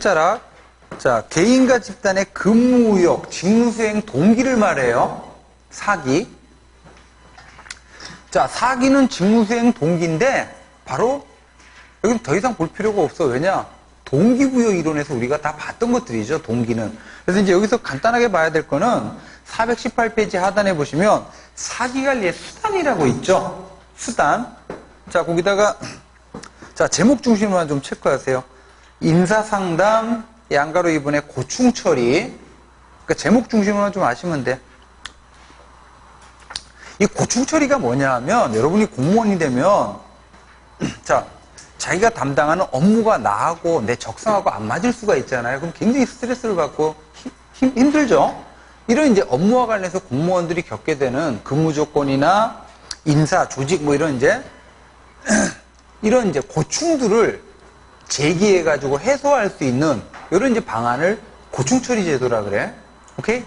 끝자락. 자, 개인과 집단의 근무 의욕, 직무수행 동기를 말해요. 사기. 자, 사기는 직무수행 동기인데 바로 여기는 더 이상 볼 필요가 없어. 왜냐? 동기부여 이론에서 우리가 다 봤던 것들이죠. 동기는. 그래서 이제 여기서 간단하게 봐야 될 거는 418페이지 하단에 보시면 사기관리의 수단이라고 있죠. 수단. 자, 거기다가 자, 제목 중심으로만 좀 체크하세요. 인사상담, 양가로 2번의 고충처리. 그러니까 제목 중심으로만 좀 아시면 돼. 이 고충처리가 뭐냐 하면 여러분이 공무원이 되면 자, 자기가 담당하는 업무가 나하고 내 적성하고 안 맞을 수가 있잖아요. 그럼 굉장히 스트레스를 받고 힘들죠. 이런 이제 업무와 관련해서 공무원들이 겪게 되는 근무 조건이나 인사, 조직 뭐 이런 이제 고충들을 제기해가지고 해소할 수 있는 이런 이제 방안을 고충처리 제도라 그래. 오케이?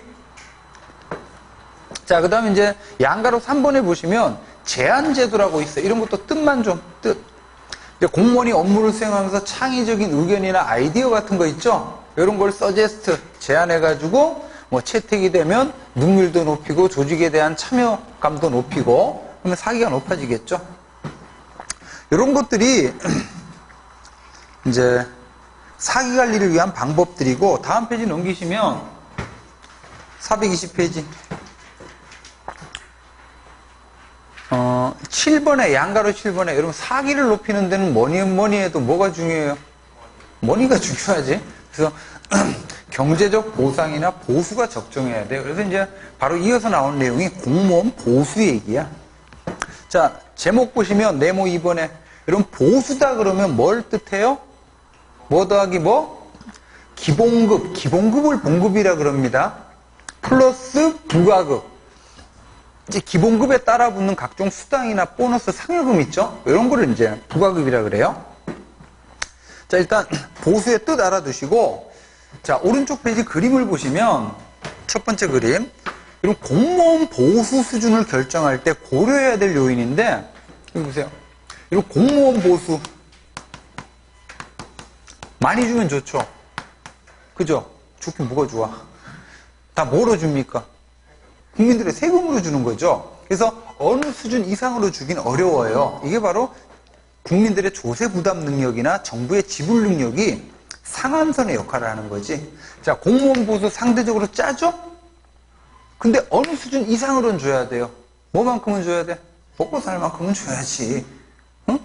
자, 그 다음에 이제 양가로 3번에 보시면 제안제도라고 있어요. 이런 것도 뜻만 좀, 뜻. 이제 공무원이 업무를 수행하면서 창의적인 의견이나 아이디어 같은 거 있죠? 이런 걸 서제스트, 제안해가지고 뭐 채택이 되면 능률도 높이고 조직에 대한 참여감도 높이고 그러면 사기가 높아지겠죠? 이런 것들이 이제 사기 관리를 위한 방법들이고 다음 페이지 넘기시면 420페이지 7번에 양가로 7번에 여러분 사기를 높이는 데는 뭐니 해도 뭐가 중요해요? 머니가 중요하지. 그래서 경제적 보상이나 보수가 적정해야 돼요. 그래서 이제 바로 이어서 나오는 내용이 공무원 보수 얘기야. 자, 제목 보시면 네모 2번에 여러분 보수다 그러면 뭘 뜻해요? 뭐 더하기 뭐? 기본급, 기본급을 봉급이라 그럽니다. 플러스 부가급. 이제 기본급에 따라 붙는 각종 수당이나 보너스, 상여금 있죠? 이런 거를 이제 부가급이라 그래요. 자, 일단 보수의 뜻 알아두시고, 자, 오른쪽 페이지 그림을 보시면 첫 번째 그림, 이런 공무원 보수 수준을 결정할 때 고려해야 될 요인인데, 여기 보세요. 이런 공무원 보수 많이 주면 좋죠. 그죠? 좋긴 뭐가 좋아? 다 뭐로 줍니까? 국민들의 세금으로 주는 거죠. 그래서 어느 수준 이상으로 주긴 어려워요. 이게 바로 국민들의 조세 부담 능력이나 정부의 지불 능력이 상한선의 역할을 하는 거지. 자, 공무원 보수 상대적으로 짜죠? 근데 어느 수준 이상으로는 줘야 돼요. 뭐만큼은 줘야 돼? 먹고 살 만큼은 줘야지. 응?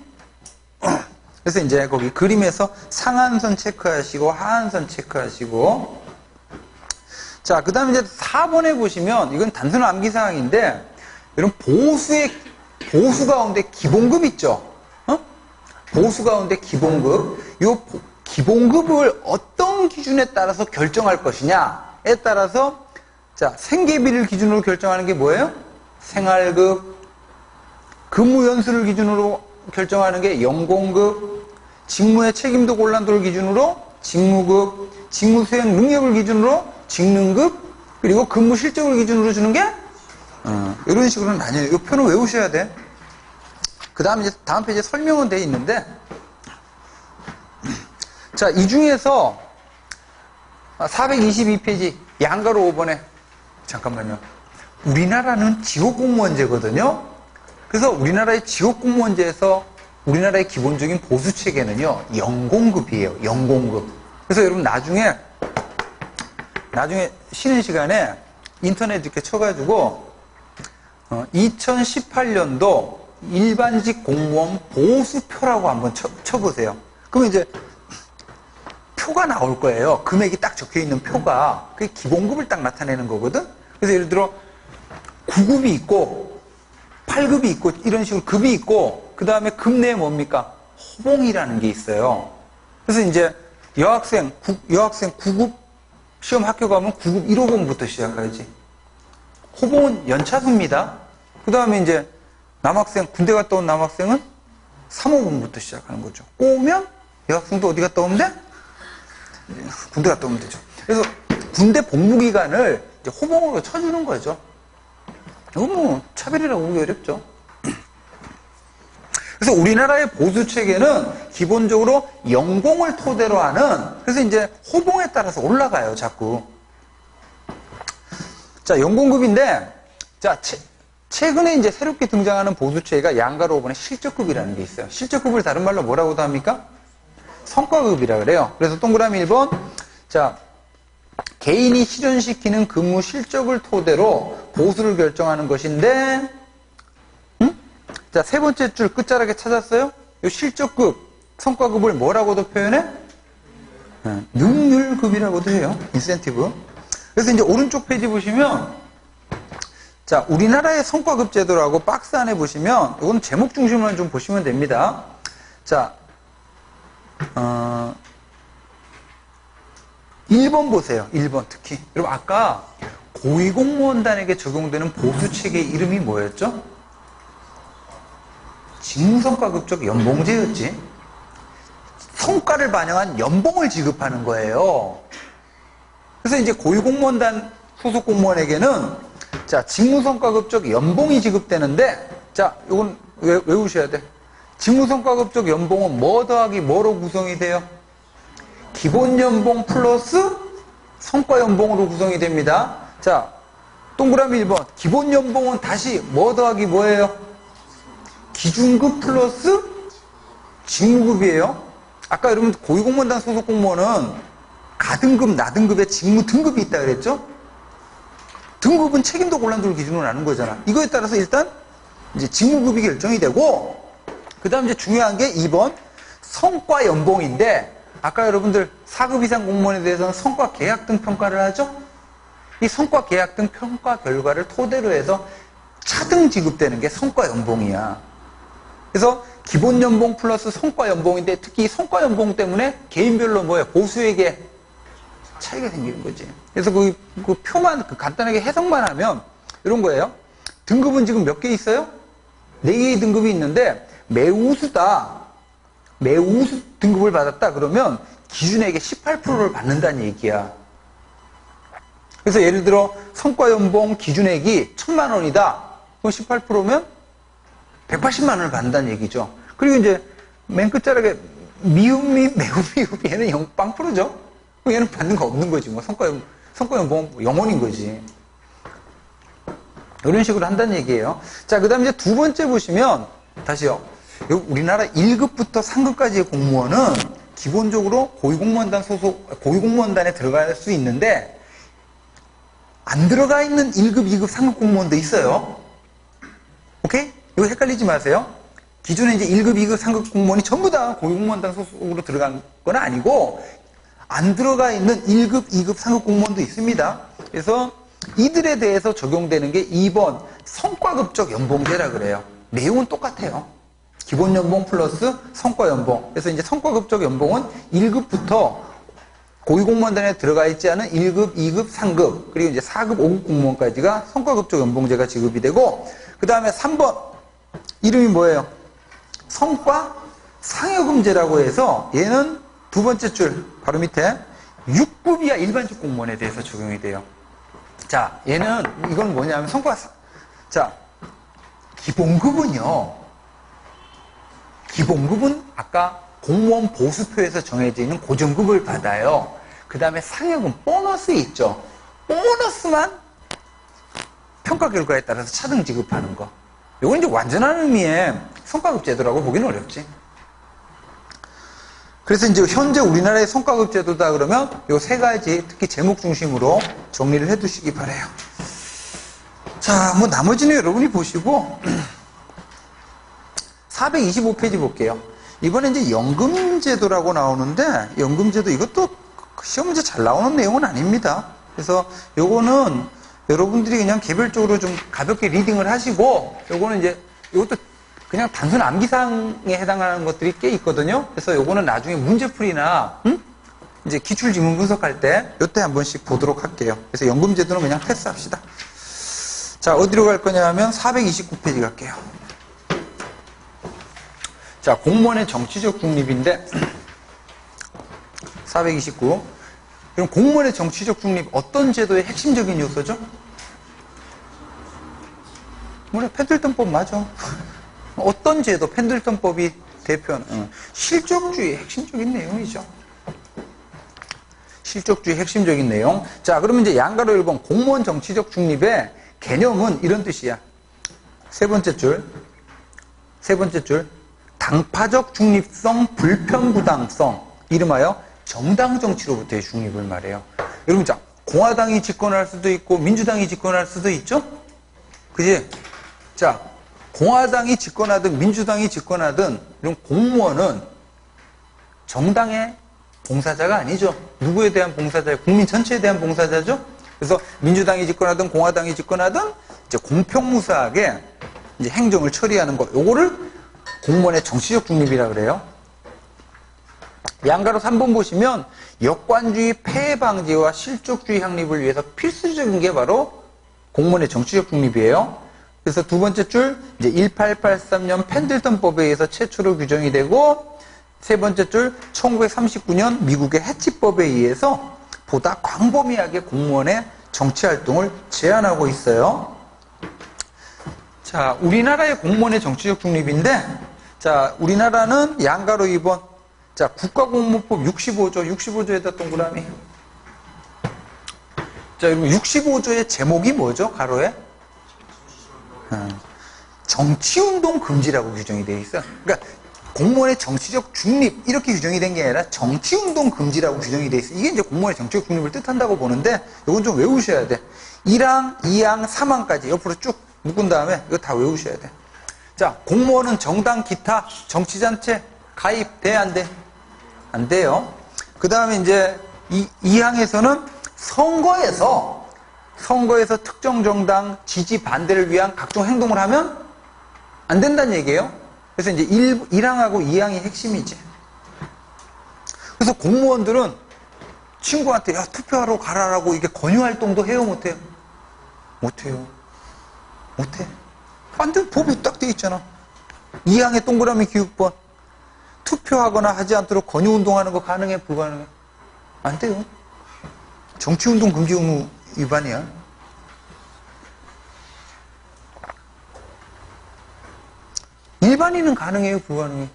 그래서 이제 거기 그림에서 상한선 체크하시고 하한선 체크하시고 자, 그 다음에 이제 4번에 보시면, 이건 단순한 암기사항인데, 이런 보수 가운데 기본급 있죠? 보수 가운데 기본급. 요 기본급을 어떤 기준에 따라서 결정할 것이냐에 따라서, 자, 생계비를 기준으로 결정하는 게 뭐예요? 생활급. 근무 연수를 기준으로 결정하는 게 연공급. 직무의 책임도 곤란도를 기준으로 직무급. 직무 수행 능력을 기준으로 직능급, 그리고 근무 실적을 기준으로 주는 게 이런 식으로 나뉘어요. 이 표는 외우셔야 돼. 그 다음 이제 다음 페이지에 설명은 되어 있는데, 자, 이 중에서 422페이지 양가로 5번에 잠깐만요. 우리나라는 지역공무원제거든요. 그래서 우리나라의 지역공무원제에서 우리나라의 기본적인 보수 체계는요, 연공급이에요. 연공급. 그래서 여러분 나중에 쉬는 시간에 인터넷 이렇게 쳐가지고 2018년도 일반직 공무원 보수표라고 한번 쳐보세요. 그러면 이제 표가 나올 거예요. 금액이 딱 적혀있는 표가. 그게 기본급을 딱 나타내는 거거든. 그래서 예를 들어 9급이 있고 8급이 있고 이런 식으로 급이 있고 그 다음에 급 내에 뭡니까? 호봉이라는 게 있어요. 그래서 이제 여학생 9급 시험 학교 가면 9급 1호봉부터 시작하지. 호봉은 연차수입니다. 그 다음에 이제 남학생, 군대 갔다 온 남학생은 3호봉부터 시작하는 거죠. 꼬우면 여학생도 어디 갔다 오면 돼? 군대 갔다 오면 되죠. 그래서 군대 복무기간을 이제 호봉으로 쳐주는 거죠. 이거 뭐 차별이라고 보기 어렵죠. 그래서 그래서 우리나라의 보수 체계는 기본적으로 연봉을 토대로 하는, 그래서 이제 호봉에 따라서 올라가요, 자꾸. 자, 연봉급인데, 자, 최근에 이제 새롭게 등장하는 보수 체계가 양가로 5번의 실적급이라는 게 있어요. 실적급을 다른 말로 뭐라고도 합니까? 성과급이라 그래요. 그래서 동그라미 1번. 자, 개인이 실현시키는 근무 실적을 토대로 보수를 결정하는 것인데, 자, 세 번째 줄 끝자락에 찾았어요? 이 실적급, 성과급을 뭐라고도 표현해? 능률급이라고도 해요. 인센티브. 그래서 이제 오른쪽 페이지 보시면, 자, 우리나라의 성과급 제도라고 박스 안에 보시면, 이건 제목 중심으로 좀 보시면 됩니다. 자, 1번 보세요. 1번 특히. 여러분, 아까 고위공무원단에게 적용되는 보수체계의 이름이 뭐였죠? 직무성과급적 연봉제였지. 성과를 반영한 연봉을 지급하는 거예요. 그래서 이제 고위공무원단 소속 공무원에게는 자, 직무성과급적 연봉이 지급되는데, 자, 이건 외우셔야 돼. 직무성과급적 연봉은 뭐 더하기 뭐로 구성이 돼요? 기본연봉 플러스 성과연봉으로 구성이 됩니다. 자, 동그라미 1번. 기본연봉은 다시 뭐 더하기 뭐예요? 기준급 플러스 직무급이에요. 아까 여러분 고위공무원단 소속 공무원은 가등급, 나등급에 직무 등급이 있다 그랬죠? 등급은 책임도 곤란도를 기준으로 나눈 거잖아. 이거에 따라서 일단 이제 직무급이 결정이 되고, 그 다음 이제 중요한 게 2번 성과연봉인데, 아까 여러분들 4급 이상 공무원에 대해서는 성과 계약 등 평가를 하죠? 이 성과 계약 등 평가 결과를 토대로 해서 차등 지급되는 게 성과연봉이야. 그래서 기본연봉 플러스 성과연봉인데, 특히 성과연봉 때문에 개인별로 뭐예요? 보수에게 차이가 생기는 거지. 그래서 그 표만, 간단하게 해석만 하면 이런 거예요. 등급은 지금 몇 개 있어요? 4개의 등급이 있는데, 매우수다. 매우수 등급을 받았다. 그러면 기준액의 18%를 받는다는 얘기야. 그래서 예를 들어 성과연봉 기준액이 1,000만 원이다. 그럼 18%면 180만 원을 받는다는 얘기죠. 그리고 이제 맨 끝자락에 미흡미, 매우미흡 얘는 0%죠. 그럼 얘는 받는 거 없는 거지. 뭐 성과연봉 영원인 거지. 이런 식으로 한다는 얘기예요. 자, 그 다음 이제 두 번째 보시면, 다시요. 우리나라 1급부터 3급까지의 공무원은 기본적으로 고위공무원단 소속, 고위공무원단에 들어갈 수 있는데, 안 들어가 있는 1급, 2급, 3급 공무원도 있어요. 오케이? 이거 헷갈리지 마세요. 기존에 이제 1급, 2급, 3급 공무원이 전부 다 고위공무원단 소속으로 들어간 건 아니고, 안 들어가 있는 1급, 2급, 3급 공무원도 있습니다. 그래서 이들에 대해서 적용되는 게 2번 성과급적 연봉제라 그래요. 내용은 똑같아요. 기본연봉 플러스 성과연봉. 그래서 이제 성과급적 연봉은 1급부터 고위공무원단에 들어가 있지 않은 1급, 2급, 3급, 그리고 이제 4급, 5급 공무원까지가 성과급적 연봉제가 지급이 되고, 그 다음에 3번 이름이 뭐예요? 성과 상여금제라고 해서 얘는 두 번째 줄 바로 밑에 6급 이하 일반직 공무원에 대해서 적용이 돼요. 자, 얘는 이건 뭐냐면 자, 기본급은 아까 공무원 보수표에서 정해져 있는 고정급을 받아요. 그 다음에 상여금, 보너스 있죠. 보너스만 평가 결과에 따라서 차등 지급하는 거. 이건 이제 완전한 의미의 성과급 제도라고 보기는 어렵지. 그래서 이제 현재 우리나라의 성과급 제도다 그러면 이 세 가지 특히 제목 중심으로 정리를 해 두시기 바래요. 자, 뭐 나머지는 여러분이 보시고 425페이지 볼게요. 이번에 이제 연금제도라고 나오는데, 연금제도 이것도 시험 문제 잘 나오는 내용은 아닙니다. 그래서 요거는 여러분들이 그냥 개별적으로 좀 가볍게 리딩을 하시고, 요거는 이제 이것도 그냥 단순 암기사항에 해당하는 것들이 꽤 있거든요. 그래서 요거는 나중에 문제풀이나 이제 기출지문 분석할 때 요때 한 번씩 보도록 할게요. 그래서 연금제도는 그냥 패스합시다. 자, 어디로 갈 거냐 하면 429페이지 갈게요. 자, 공무원의 정치적 중립인데 429. 그럼 공무원의 정치적 중립 어떤 제도의 핵심적인 요소죠? 뭐래, 패들턴법 맞아. 어떤 제도, 펜들턴법이 대표하는 실적주의의 핵심적인 내용이죠. 실적주의 핵심적인 내용. 자, 그러면 이제 양가로 1번 공무원 정치적 중립의 개념은 이런 뜻이야. 세 번째 줄. 당파적 중립성, 불편부당성. 이름하여 정당 정치로부터의 중립을 말해요. 여러분, 자, 공화당이 집권할 수도 있고 민주당이 집권할 수도 있죠? 그지? 자, 공화당이 집권하든 민주당이 집권하든 이런 공무원은 정당의 봉사자가 아니죠. 누구에 대한 봉사자예요? 국민 전체에 대한 봉사자죠. 그래서 민주당이 집권하든 공화당이 집권하든 이제 공평무사하게 이제 행정을 처리하는 거. 요거를 공무원의 정치적 중립이라 그래요. 양가로 3번 보시면 역관주의 폐해 방지와 실적주의 확립을 위해서 필수적인 게 바로 공무원의 정치적 중립이에요. 그래서 두 번째 줄 이제 1883년 펜들턴법에 의해서 최초로 규정이 되고, 세 번째 줄 1939년 미국의 해치법에 의해서 보다 광범위하게 공무원의 정치활동을 제한하고 있어요. 자, 우리나라의 공무원의 정치적 중립인데, 자, 우리나라는 양가로 2번. 자, 국가공무법 65조에다 동그라미. 자, 여러분 65조의 제목이 뭐죠? 가로에? 정치운동 금지라고 규정이 되어 있어요. 그러니까 공무원의 정치적 중립 이렇게 규정이 된 게 아니라 정치운동 금지라고 규정이 되어 있어요. 이게 이제 공무원의 정치적 중립을 뜻한다고 보는데, 이건 좀 외우셔야 돼. 1항, 2항, 3항까지 옆으로 쭉 묶은 다음에 이거 다 외우셔야 돼. 자, 공무원은 정당, 기타, 정치단체 가입 돼, 안 돼? 안 돼요. 그 다음에 이제 2항에서는 선거에서 특정 정당 지지 반대를 위한 각종 행동을 하면 안 된다는 얘기예요. 그래서 이제 1항하고 2항이 핵심이지. 그래서 공무원들은 친구한테 야, 투표하러 가라라고 이게 권유 활동도 해요, 못해요? 못해요. 못해. 완전 법이 딱 돼 있잖아. 2항의 동그라미 기육번. 투표하거나 하지 않도록 권유 운동하는 거 가능해, 불가능해? 안 돼요. 정치운동 금지 의무 위반이야. 일반인은 가능해요, 불가능해?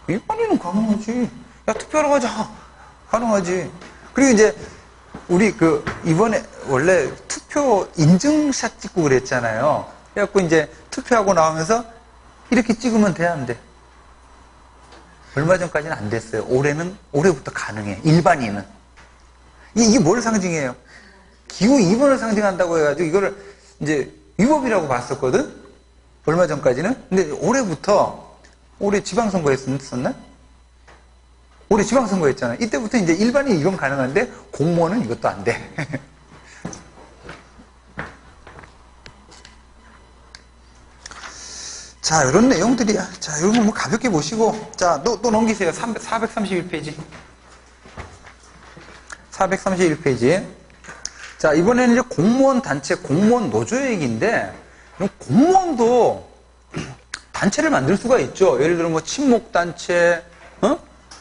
일반인은 가능하지. 야, 투표하러 가자. 가능하지. 그리고 이제 우리 이번에 원래 투표 인증샷 찍고 그랬잖아요. 그래갖고 이제 투표하고 나오면서 이렇게 찍으면 돼, 안 돼? 얼마 전까지는 안 됐어요. 올해부터 가능해. 일반인은. 이게 뭘 상징해요? 기후 2번을 상징한다고 해가지고 이거를 이제 위법이라고 봤었거든? 얼마 전까지는. 근데 올해 지방선거 했었나? 올해 지방선거 했잖아. 이때부터 이제 일반인 이건 가능한데 공무원은 이것도 안 돼. 자, 이런 내용들이야. 자, 이런 거 뭐 가볍게 보시고. 자, 또 넘기세요. 431페이지. 431페이지. 자, 이번에는 이제 공무원 단체, 공무원 노조 얘기인데, 공무원도 단체를 만들 수가 있죠. 예를 들어 뭐 친목단체,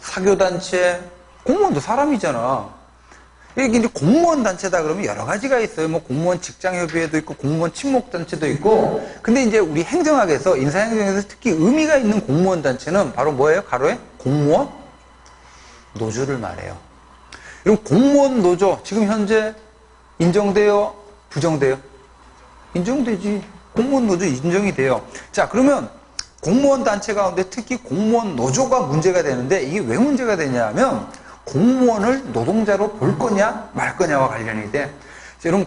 사교단체, 공무원도 사람이잖아. 이게 이제 공무원 단체다 그러면 여러 가지가 있어요. 뭐 공무원 직장협의회도 있고, 공무원 친목단체도 있고. 근데 이제 우리 행정학에서, 인사행정에서 특히 의미가 있는 공무원 단체는 바로 뭐예요? 가로에? 공무원 노조를 말해요. 이런 공무원 노조, 지금 현재 인정돼요? 부정돼요? 인정되지. 공무원 노조 인정이 돼요. 자, 그러면 공무원 단체 가운데 특히 공무원 노조가 문제가 되는데, 이게 왜 문제가 되냐면 공무원을 노동자로 볼 거냐 말 거냐와 관련이 돼. 자, 여러분,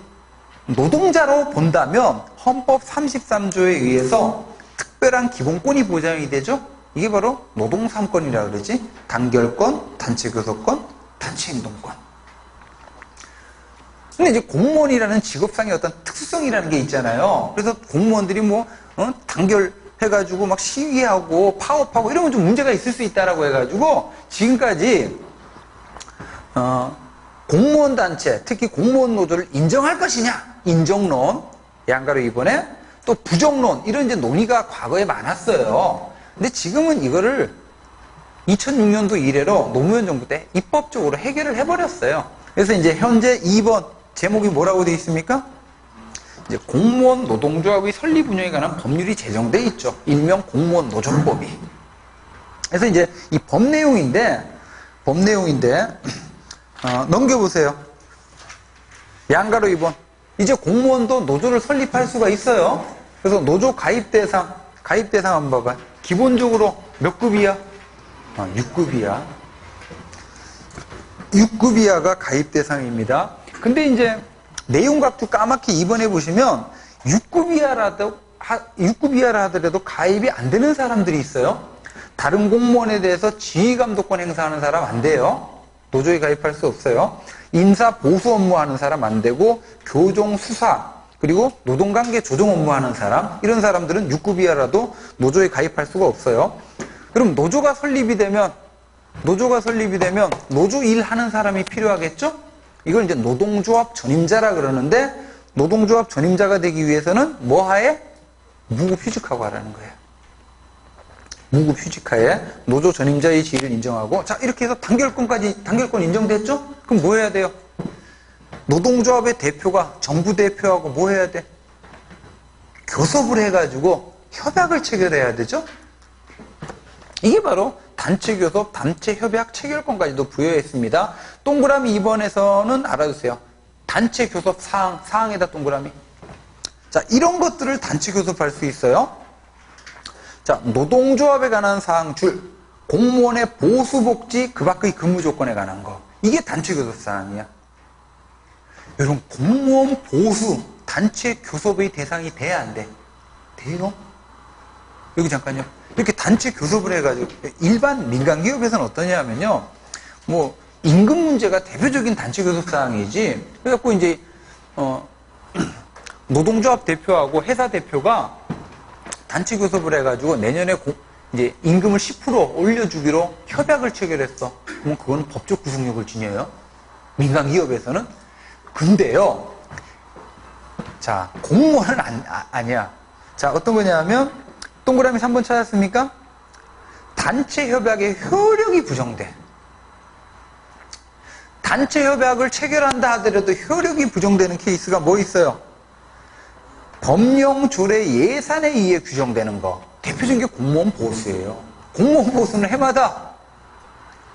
노동자로 본다면 헌법 33조에 의해서 특별한 기본권이 보장이 되죠. 이게 바로 노동 3권이라 그러지. 단결권, 단체 교섭권, 단체 행동권. 근데 이제 공무원이라는 직업상의 어떤 특수성이라는 게 있잖아요. 그래서 공무원들이 단결해가지고 막 시위하고 파업하고 이러면 좀 문제가 있을 수 있다라고 해가지고 지금까지 공무원 단체, 특히 공무원 노조를 인정할 것이냐, 인정론, 양가로 이번에 또 부정론, 이런 이제 논의가 과거에 많았어요. 근데 지금은 이거를 2006년도 이래로 노무현 정부 때 입법적으로 해결을 해버렸어요. 그래서 이제 현재 2번 제목이 뭐라고 되어 있습니까? 이제 공무원 노동조합의 설립 운영에 관한 법률이 제정돼 있죠. 일명 공무원 노조법이. 그래서 이제 이 법 내용인데 넘겨보세요. 양가로 2번. 이제 공무원도 노조를 설립할 수가 있어요. 그래서 노조 가입 대상 한번 봐봐요. 기본적으로 몇 급이야? 6급이야. 6급 이하가 가입 대상입니다. 근데 이제 내용 각주 까맣게 2번에 보시면 6급 이하라 하더라도 가입이 안 되는 사람들이 있어요. 다른 공무원에 대해서 지휘 감독권 행사하는 사람 안 돼요. 노조에 가입할 수 없어요. 인사 보수 업무하는 사람 안 되고 교종 수사 그리고 노동관계 조정 업무하는 사람 이런 사람들은 6급 이하라도 노조에 가입할 수가 없어요. 그럼 노조가 설립이 되면 노조 일하는 사람이 필요하겠죠? 이걸 이제 노동조합 전임자라 그러는데 노동조합 전임자가 되기 위해서는 뭐하에? 무급휴직하고 하라는 거예요. 무급휴직하에 노조 전임자의 지위를 인정하고 자 이렇게 해서 단결권 인정됐죠? 그럼 뭐 해야 돼요? 노동조합의 대표가 정부 대표하고 뭐 해야 돼? 교섭을 해가지고 협약을 체결해야 되죠? 이게 바로 단체 교섭, 단체 협약 체결권까지도 부여했습니다. 동그라미 2번에서는 알아두세요. 단체 교섭 사항에다 동그라미. 자, 이런 것들을 단체 교섭할 수 있어요. 자, 노동조합에 관한 사항 줄, 공무원의 보수복지 그 밖의 근무 조건에 관한 거. 이게 단체 교섭 사항이야. 여러분, 공무원 보수, 단체 교섭의 대상이 돼야 안 돼? 돼요? 여기 잠깐요. 이렇게 단체 교섭을 해가지고 일반 민간 기업에서는 어떠냐면요. 뭐 임금 문제가 대표적인 단체 교섭 사항이지. 그래갖고 이제 노동조합 대표하고 회사 대표가 단체 교섭을 해가지고 내년에 이제 임금을 10% 올려주기로 협약을 체결했어. 그러면 그건 법적 구속력을 지녀요. 민간 기업에서는. 근데요. 자, 공무원은 아니야. 자, 어떤 거냐면 동그라미 3번 찾았습니까? 단체 협약의 효력이 부정돼. 단체 협약을 체결한다 하더라도 효력이 부정되는 케이스가 뭐 있어요? 법령 조례 예산에 의해 규정되는 거. 대표적인 게 공무원 보수예요. 공무원 보수는 해마다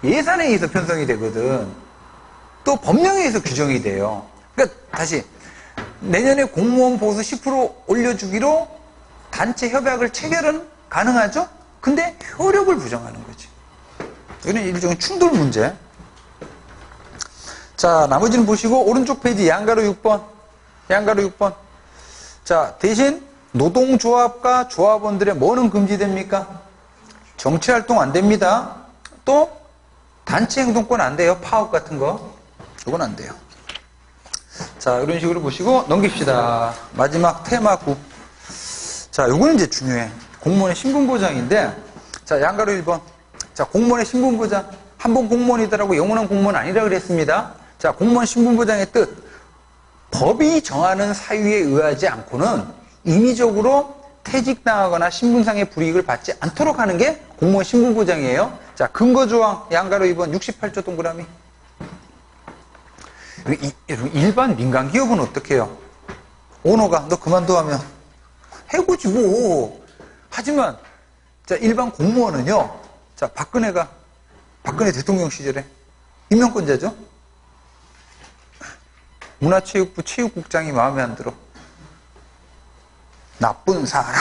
예산에 의해서 편성이 되거든. 또 법령에 의해서 규정이 돼요. 그러니까 다시 내년에 공무원 보수 10% 올려주기로 단체 협약을 체결은 가능하죠? 근데 효력을 부정하는 거지. 이건 일종의 충돌 문제. 자, 나머지는 보시고 오른쪽 페이지 양가로 6번. 자, 대신 노동조합과 조합원들의 뭐는 금지됩니까? 정치활동 안 됩니다. 또 단체 행동권 안 돼요. 파업 같은 거. 이건 안 돼요. 자, 이런 식으로 보시고 넘깁시다. 마지막 테마 9. 자, 요거는 이제 중요해. 공무원의 신분보장인데, 자, 양가로 1번. 자, 공무원의 신분보장. 한 번 공무원이더라고 영원한 공무원 아니라 그랬습니다. 자, 공무원 신분보장의 뜻. 법이 정하는 사유에 의하지 않고는 임의적으로 퇴직당하거나 신분상의 불이익을 받지 않도록 하는 게 공무원 신분보장이에요. 자, 근거조항. 양가로 2번 68조 동그라미. 일반 민간 기업은 어떻게 해요? 오너가 너 그만둬 하면 해고지 뭐. 하지만 자, 일반 공무원은요. 자, 박근혜 대통령 시절에 임명권자죠. 문화체육부 체육국장이 마음에 안 들어. 나쁜 사람.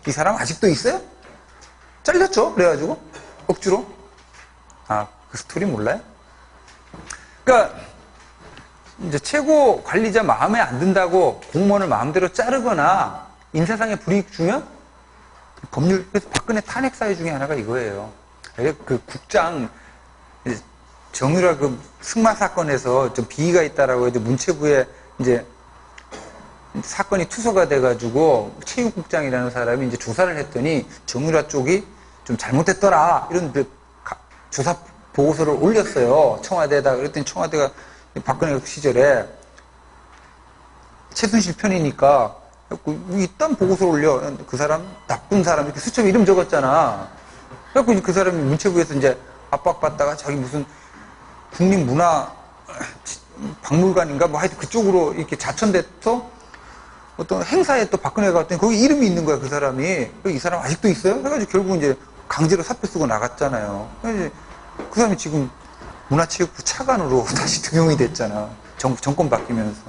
이 사람 아직도 있어요? 잘렸죠. 그래가지고 억지로. 아, 그 스토리 몰라요? 그러니까 이제 최고 관리자 마음에 안 든다고 공무원을 마음대로 자르거나 인사상의 불이익 주면 법률, 그래서 박근혜 탄핵 사유 중에 하나가 이거예요. 그 국장 정유라 그 승마 사건에서 좀 비위가 있다라고 이제 문체부에 이제 사건이 투소가 돼가지고 체육국장이라는 사람이 이제 조사를 했더니 정유라 쪽이 좀 잘못됐더라 이런 그 조사 보고서를 올렸어요. 청와대에다. 그랬더니 청와대가 박근혜 시절에 최순실 편이니까 이딴 보고서를 올려. 그 사람 나쁜 사람 이렇게 수첩 이름 적었잖아. 그래갖고 그 사람이 문체부에서 이제 압박받다가 자기 무슨 국립문화 박물관인가 뭐 하여튼 그쪽으로 이렇게 자천돼서 어떤 행사에 또 박근혜가 갔더니 거기 이름이 있는 거야, 그 사람이. 이 사람 아직도 있어요? 해가지고 결국 이제 강제로 사표 쓰고 나갔잖아요. 그래서 그 사람이 지금 문화체육부 차관으로 다시 등용이 됐잖아. 정권 바뀌면서.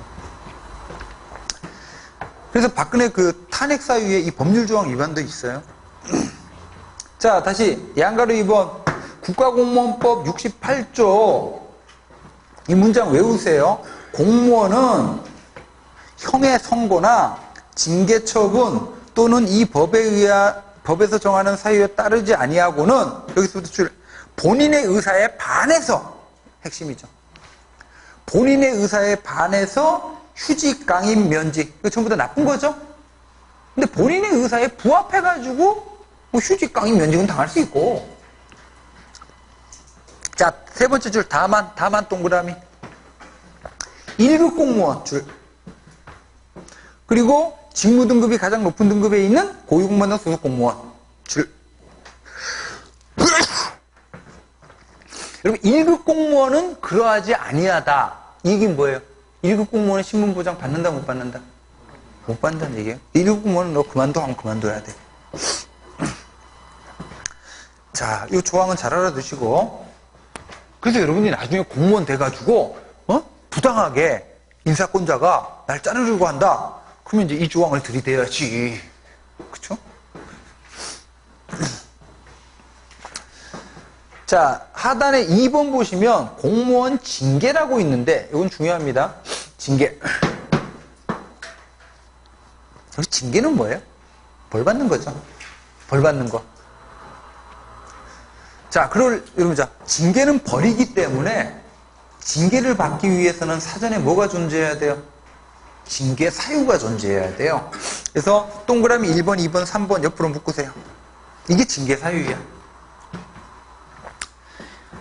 그래서 박근혜 그 탄핵 사유에 이 법률 조항 위반도 있어요. 자, 다시 양가로 2번 국가공무원법 68조 이 문장 외우세요. 공무원은 형의 선고나 징계 처분 또는 이 법에서 정하는 사유에 따르지 아니하고는 여기서부터 본인의 의사에 반해서 핵심이죠. 본인의 의사에 반해서 휴직, 강임, 면직 이거 전부 다 나쁜 거죠. 근데 본인의 의사에 부합해가지고 뭐 휴직, 강임, 면직은 당할 수 있고. 자, 세 번째 줄 다만 동그라미 1급 공무원 줄 그리고 직무 등급이 가장 높은 등급에 있는 고위공무원 소속 공무원 줄. 여러분 1급 공무원은 그러하지 아니하다. 이 얘기는 뭐예요? 1급 공무원은 신분보장 받는다 못 받는다? 못 받는다는 얘기예요. 1급 공무원은 너 그만둬 하면 그만둬야 돼. 자, 이 조항은 잘 알아두시고 그래서 여러분들이 나중에 공무원 돼가지고 부당하게 인사권자가 날 자르려고 한다. 그러면 이제 이 조항을 들이대야지. 그쵸? 자, 하단에 2번 보시면 공무원 징계라고 있는데 이건 중요합니다. 징계. 여기 징계는 뭐예요? 벌 받는 거죠. 벌 받는 거. 자, 여러분, 자, 징계는 벌이기 때문에 징계를 받기 위해서는 사전에 뭐가 존재해야 돼요? 징계 사유가 존재해야 돼요. 그래서 동그라미 1번, 2번, 3번 옆으로 묶으세요. 이게 징계 사유야.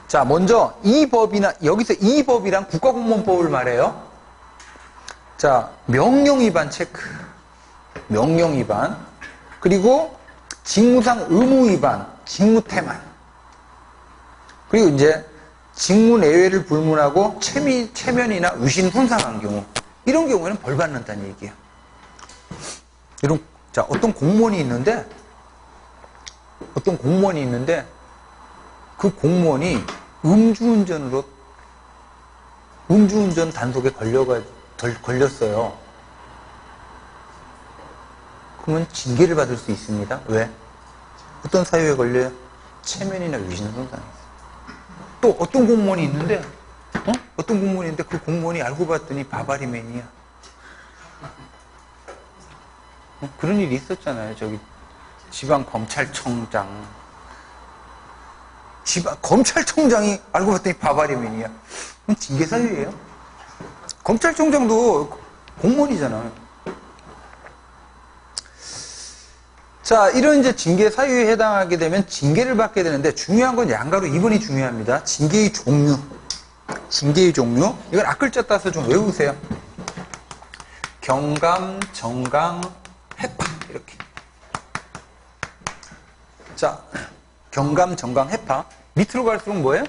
자, 먼저 이 법이나 여기서 이 법이랑 국가공무원법을 말해요. 자, 명령 위반 체크. 명령 위반. 그리고 직무상 의무 위반, 직무 태만. 그리고 이제 직무 내외를 불문하고 체면이나 위신 손상한 경우 이런 경우에는 벌 받는다는 얘기예요. 이런 자 어떤 공무원이 있는데 그 공무원이 음주운전 단속에 걸렸어요. 그러면 징계를 받을 수 있습니다. 왜? 어떤 사유에 걸려요? 체면이나 위신 손상이 있어요. 또 어떤 공무원이 있는데 그 공무원이 알고 봤더니 바바리맨이야. 그런 일이 있었잖아요. 저기 지방검찰청장이 알고 봤더니 바바리맨이야. 그럼 징계 사유예요. 검찰총장도 공무원이잖아요. 자, 이런 이제 징계 사유에 해당하게 되면 징계를 받게 되는데 중요한 건 양가로 2번이 중요합니다. 징계의 종류. 이건 앞글자 따서 좀 외우세요. 경감, 정강, 해파 이렇게. 자, 경감, 정강, 해파. 밑으로 갈수록 뭐예요?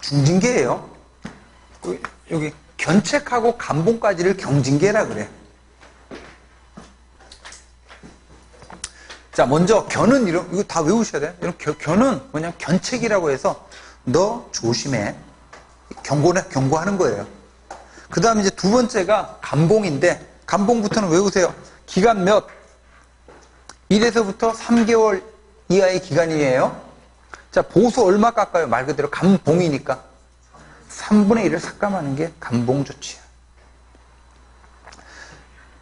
중징계예요. 여기 견책하고 감봉까지를 경징계라 그래. 자, 먼저 견은 이거 다 외우셔야 돼요. 견은 뭐냐면 견책이라고 해서 너 조심해. 경고하는 거예요. 그 다음에 이제 두 번째가 감봉인데 감봉부터는 외우세요. 기간 몇? 1에서부터 3개월 이하의 기간이에요. 자, 보수 얼마 깎아요? 말 그대로 감봉이니까 3분의 1을 삭감하는 게 감봉 조치야.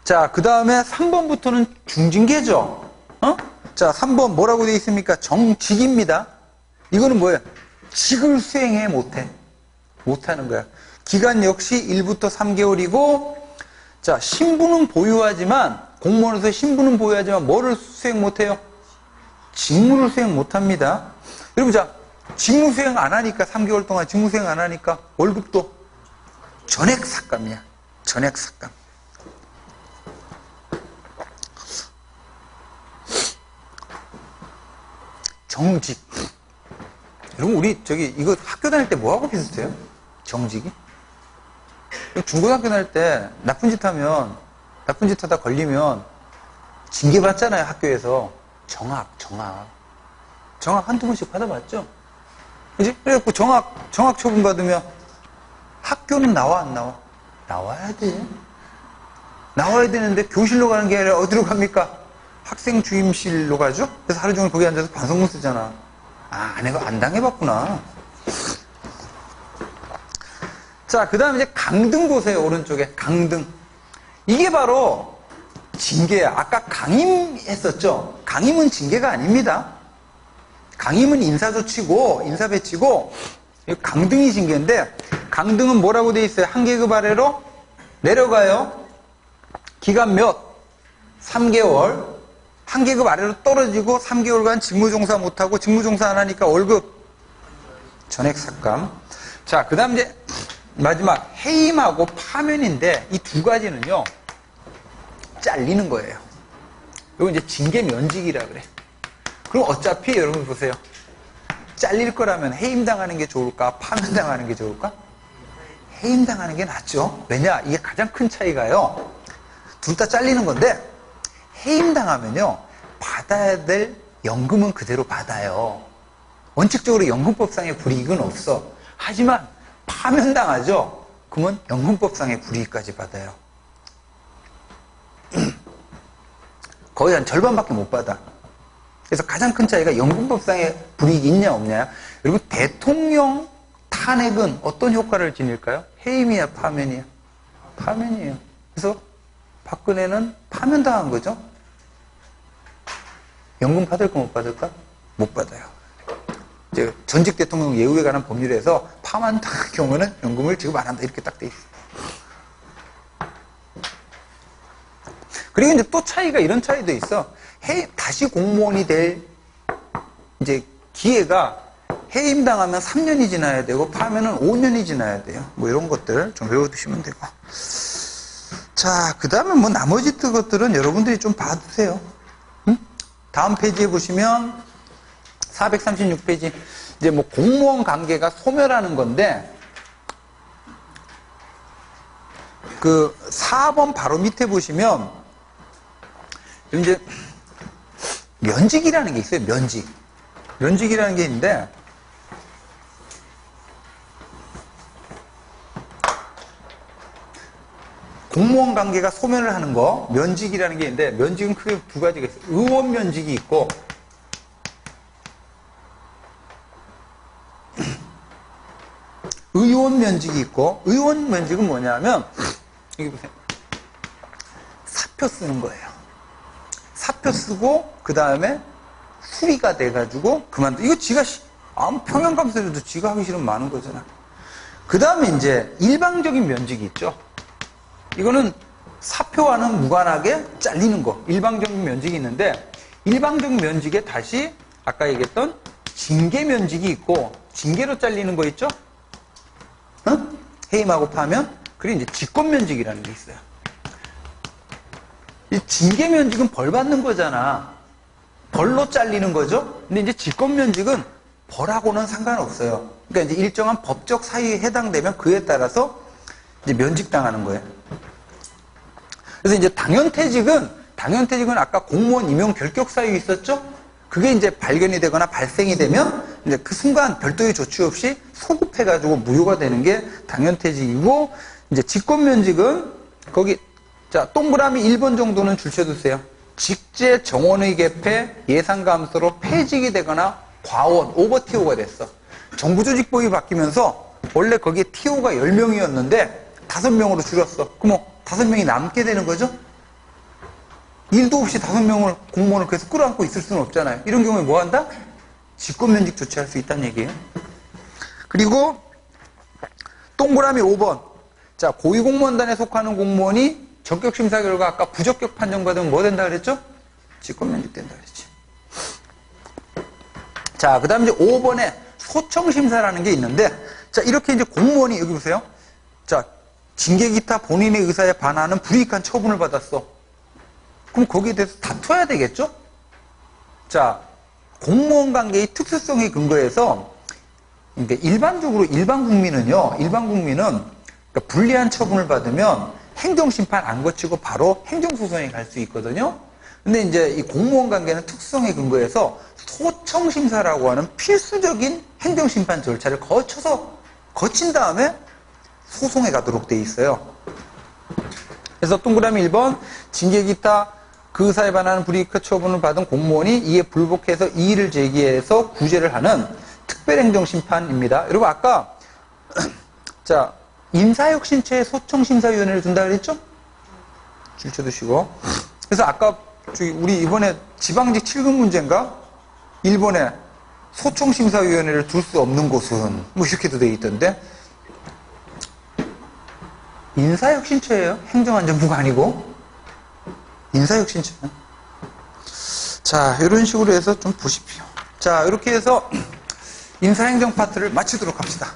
자, 그 다음에 3번부터는 중징계죠. 자, 3번 뭐라고 되어 있습니까? 정직입니다. 이거는 뭐예요? 직을 수행해 못하는 거야. 기간 역시 1부터 3개월이고, 자, 신분은 보유하지만, 공무원으로서 신분은 보유하지만 뭐를 수행 못해요? 직무를 수행 못합니다. 여러분, 자, 직무 수행 안 하니까 3개월 동안 직무 수행 안 하니까 월급도 전액 삭감이야. 전액 삭감. 정직. 여러분, 우리 이거 학교 다닐 때 뭐하고 비슷해요? 정직이? 중고등학교 다닐 때 나쁜 짓 하면 나쁜 짓 하다 걸리면 징계받잖아요, 학교에서. 정학 한두 번씩 받아봤죠? 그지? 그래갖고 정학 처분 받으면 학교는 나와, 안 나와? 나와야 돼. 나와야 되는데 교실로 가는 게 아니라 어디로 갑니까? 학생 주임실로 가죠? 그래서 하루 종일 거기 앉아서 반성문 쓰잖아. 안 당해봤구나. 자, 그 다음에 이제 강등 보세요, 오른쪽에. 강등. 이게 바로 징계야. 아까 강임 했었죠? 강임은 징계가 아닙니다. 강임은 인사조치고, 인사배치고, 강등이 징계인데, 강등은 뭐라고 돼 있어요? 한 계급 아래로 내려가요. 기간 몇? 3개월. 한 계급 아래로 떨어지고 3개월간 직무종사 못하고 직무종사 안 하니까 월급 전액 삭감. 자, 그 다음 이제 마지막 해임하고 파면인데 이 두 가지는요, 잘리는 거예요. 이거 이제 징계 면직이라 그래. 그럼 어차피 여러분 보세요. 잘릴 거라면 해임당하는 게 좋을까? 파면당하는 게 좋을까? 해임당하는 게 낫죠. 왜냐? 이게 가장 큰 차이가요. 둘 다 잘리는 건데 해임당하면요, 받아야 될 연금은 그대로 받아요. 원칙적으로 연금법상의 불이익은 없어. 하지만 파면당하죠? 그러면 연금법상의 불이익까지 받아요. 거의 한 절반밖에 못 받아. 그래서 가장 큰 차이가 연금법상의 불이익이 있냐 없냐. 그리고 대통령 탄핵은 어떤 효과를 지닐까요? 해임이야, 파면이야? 파면이에요. 그래서 박근혜는 파면당한 거죠. 연금 받을까 못 받을까? 못 받아요. 이제 전직 대통령 예우에 관한 법률에서 파면당한 경우는 연금을 지급 안 한다, 이렇게 딱 돼 있어요. 그리고 이제 또 차이가, 이런 차이도 있어. 다시 공무원이 될 이제 기회가 해임당하면 3년이 지나야 되고 파면은 5년이 지나야 돼요. 뭐 이런 것들 좀 외워두시면 되고. 자, 그 다음에 뭐 나머지 것들은 여러분들이 좀 봐두세요. 응? 다음 페이지에 보시면 436페이지. 이제 뭐 공무원 관계가 소멸하는 건데, 그 4번 바로 밑에 보시면 이제 면직이라는 게 있어요. 면직이라는 게 있는데, 공무원 관계가 소멸을 하는 거, 면직이라는 게 있는데, 면직은 크게 두 가지가 있어요. 의원 면직이 있고, 의원 면직이 있고, 의원 면직은 뭐냐면, 여기 보세요. 사표 쓰는 거예요. 사표 쓰고, 그 다음에 수리가 돼가지고, 이거 지가, 아무 평양감사에도 지가 하기 싫으면 많은 거잖아. 그 다음에 이제 일방적인 면직이 있죠. 이거는 사표와는 무관하게 잘리는 거. 일방적인 면직이 있는데, 일방적인 면직에 다시 아까 얘기했던 징계 면직이 있고, 징계로 잘리는 거 있죠? 응? 해임하고 파면? 그리고 이제 직권 면직이라는 게 있어요. 이 징계 면직은 벌 받는 거잖아. 벌로 잘리는 거죠? 근데 이제 직권 면직은 벌하고는 상관없어요. 그러니까 이제 일정한 법적 사유에 해당되면 그에 따라서 이제 면직당하는 거예요. 그래서 이제 당연퇴직은 아까 공무원 임용 결격 사유 있었죠? 그게 이제 발견이 되거나 발생이 되면 이제 그 순간 별도의 조치 없이 소급해가지고 무효가 되는 게 당연퇴직이고, 이제 직권면직은 거기, 자, 동그라미 1번 정도는 줄쳐두세요. 직제 정원의 개폐 예상감소로 폐직이 되거나 과원, 오버티오가 됐어. 정부조직법이 바뀌면서 원래 거기에 TO가 10명이었는데 5명으로 줄였어. 그럼 5명이 남게 되는 거죠? 일도 없이 5명을 공무원을 계속 끌어안고 있을 수는 없잖아요. 이런 경우에 뭐 한다? 직권면직 조치할 수 있다는 얘기예요. 그리고 동그라미 5번. 자, 고위공무원단에 속하는 공무원이 적격심사 결과 아까 부적격 판정받으면 뭐 된다 그랬죠? 직권면직 된다 그랬지. 자, 그 다음 이제 5번에 소청심사라는 게 있는데, 자, 이렇게 이제 공무원이, 여기 보세요. 자, 징계 기타 본인의 의사에 반하는 불이익한 처분을 받았어. 그럼 거기에 대해서 다퉈야 되겠죠? 자, 공무원 관계의 특수성에 근거해서, 그러니까 일반적으로 일반 국민은 그러니까 불리한 처분을 받으면 행정심판 안 거치고 바로 행정소송에 갈 수 있거든요. 근데 이제 이 공무원 관계는 특성에 근거해서 소청심사라고 하는 필수적인 행정심판 절차를 거친 다음에 소송에 가도록 돼 있어요. 그래서 동그라미 1번, 징계 기타 그 의사에 반하는 불이익 처분을 받은 공무원이 이에 불복해서 이의를 제기해서 구제를 하는 특별행정심판입니다. 여러분 아까 자 인사혁신처에 소청심사위원회를 둔다 그랬죠? 줄쳐 두시고. 그래서 아까 우리 이번에 지방직 7급 문제인가? 일본에 소청심사위원회를 둘 수 없는 곳은 뭐 이렇게도 돼 있던데 인사혁신처예요. 행정안전부가 아니고 인사혁신처. 자 이런 식으로 해서 좀 보십시오. 자 이렇게 해서 인사행정 파트를 마치도록 합시다.